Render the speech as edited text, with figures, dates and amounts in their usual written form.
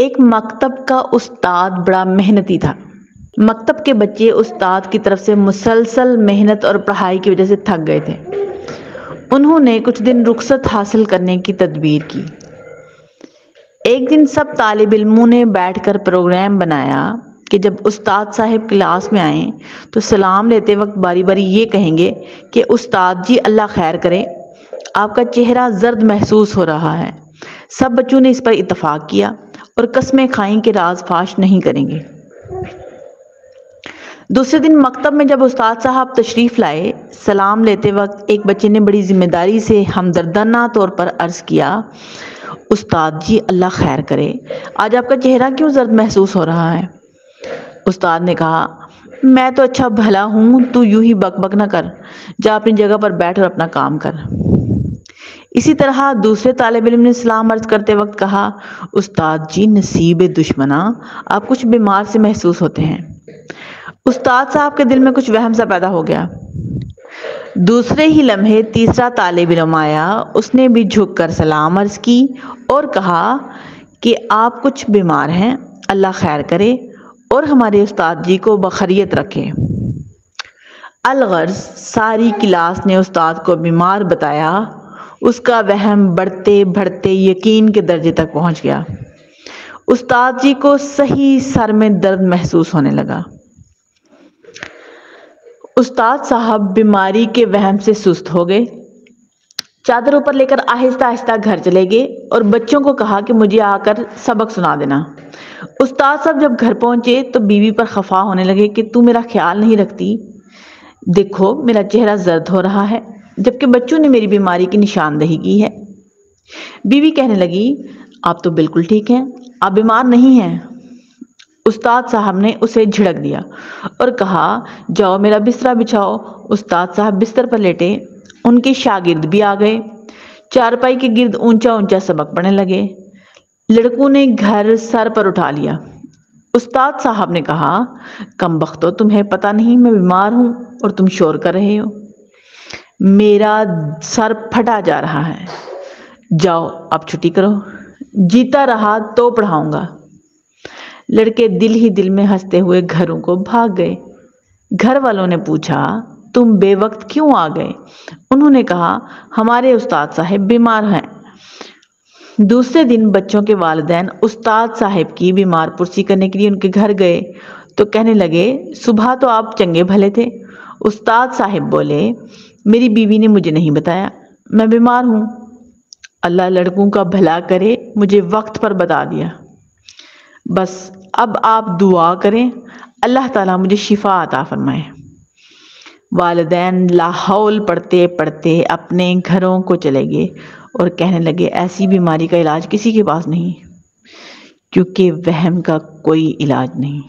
ایک مکتب کا استاد بڑا محنتی تھا۔ مکتب کے بچے استاد کی طرف سے مسلسل محنت اور پڑھائی کی وجہ سے تھک گئے تھے۔ انہوں نے کچھ دن رخصت حاصل کرنے کی تدبیر کی۔ ایک دن سب طالب علموں نے بیٹھ کر پروگرام بنایا کہ جب استاد صاحب کلاس میں آئیں تو سلام لیتے وقت باری باری یہ کہیں گے کہ استاد جی اللہ خیر کرے، آپ کا چہرہ زرد محسوس ہو رہا ہے۔ سب بچوں نے اس پر اتفاق کیا اور قسمیں کھائیں کہ راز فاش نہیں کریں گے۔ دوسرے دن مکتب میں جب استاد صاحب تشریف لائے، سلام لیتے وقت ایک بچے نے بڑی ذمہ داری سے ہمدردانہ طور پر عرض کیا، استاد جی اللہ خیر کرے، آج آپ کا چہرہ کیوں زرد محسوس ہو رہا ہے؟ استاد نے کہا، میں تو اچھا بھلا ہوں، تو یوں ہی بک بک نہ کر، جا اپنی جگہ پر بیٹھ اور اپنا کام کر۔ اسی طرح دوسرے طالب علم نے سلام عرض کرتے وقت کہا، استاد جی نصیب دشمنا، آپ کچھ بیمار سے محسوس ہوتے ہیں۔ استاد صاحب کے دل میں کچھ وہم سا پیدا ہو گیا۔ دوسرے ہی لمحے تیسرا طالب علم آیا، اس نے بھی جھک کر سلام عرض کی اور کہا کہ آپ کچھ بیمار ہیں، اللہ خیر کرے اور ہمارے استاد جی کو بخیریت رکھے۔ الغرض ساری کلاس نے استاد کو بیمار بتایا۔ اس کا وہم بڑھتے بڑھتے یقین کے درجے تک پہنچ گیا۔ استاد جی کو صحیح سر میں درد محسوس ہونے لگا۔ استاد صاحب بیماری کے وہم سے سست ہو گئے، چادر اوپر لے کر آہستہ آہستہ گھر چلے گئے اور بچوں کو کہا کہ مجھے آ کر سبق سنا دینا۔ استاد صاحب جب گھر پہنچے تو بیوی پر خفا ہونے لگے کہ تو میرا خیال نہیں رکھتی، دیکھو میرا چہرہ زرد ہو رہا ہے، جبکہ بچوں نے میری بیماری کی نشاندہی کی ہے۔ بیوی کہنے لگی، آپ تو بالکل ٹھیک ہیں، آپ بیمار نہیں ہیں۔ استاد صاحب نے اسے جھڑک دیا اور کہا، جاؤ میرا بستر بچھاؤ۔ استاد صاحب بستر پر لیٹے، ان کے شاگرد بھی آ گئے، چارپائی کے گرد اونچا اونچا سبق پڑھنے لگے۔ لڑکوں نے گھر سر پر اٹھا لیا۔ استاد صاحب نے کہا، کم بختو، تمہیں پتہ نہیں میں بیمار ہوں اور تم شور کر رہے ہو، میرا سر پھٹا جا رہا ہے، جاؤ اب چھٹی کرو، جیتا رہا تو پڑھاؤں گا۔ لڑکے دل ہی دل میں ہنستے ہوئے گھروں کو بھاگ گئے۔ گھر والوں نے پوچھا، تم بے وقت کیوں آ گئے؟ انہوں نے کہا، ہمارے استاد صاحب بیمار ہیں۔ دوسرے دن بچوں کے والدین استاد صاحب کی بیمار پرسی کرنے کے لیے ان کے گھر گئے تو کہنے لگے، صبح تو آپ چنگے بھلے تھے۔ استاد صاحب بولے، میری بیوی نے مجھے نہیں بتایا، میں بیمار ہوں، اللہ لڑکوں کا بھلا کرے، مجھے وقت پر بتا دیا، بس اب آپ دعا کریں اللہ تعالیٰ مجھے شفا عطا فرمائے۔ والدین لا حول پڑھتے پڑھتے اپنے گھروں کو چلے گئے اور کہنے لگے، ایسی بیماری کا علاج کسی کے پاس نہیں، کیونکہ وہم کا کوئی علاج نہیں۔